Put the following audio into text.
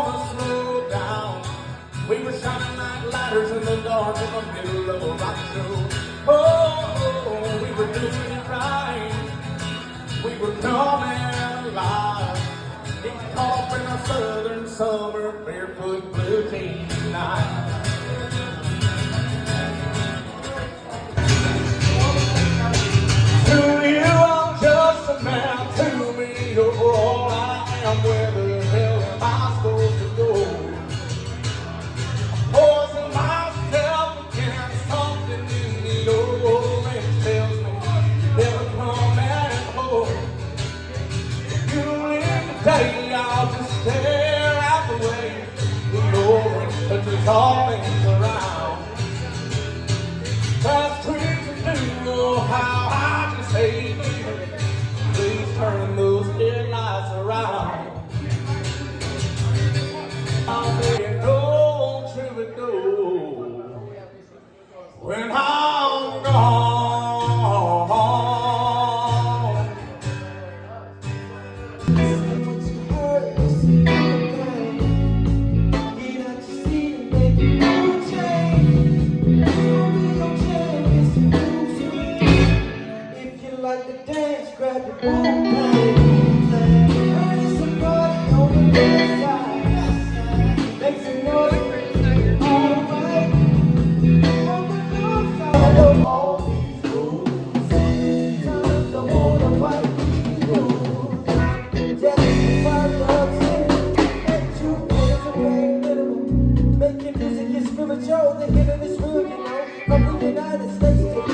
gonna slow down. We were shining like lighters in the dark in the middle of a rock show. Oh, we were doing it right. We were coming alive. Getting caught up in a southern summer, barefoot blue jeans night. To you, I'm just a man. To me, you're all I am. Where the hell am I supposed to go? Poison myself against something in the old man tells me never come and hold. You leave the day, I'll just stare out the way. The orange touches all things around. That's trees to know how I just hate you. Please turn those headlights around. I'll be no troubadour when I'm gone. If you like to dance, grab your boom bang. Burning some party on the west side. Make some noise, alright. On the north side, I know all these rules. Sometimes I wanna fight these rules. Just to find the upset. And you boys are paying minimum. Making music is spiritual. The hit of this real, you know. From the United States to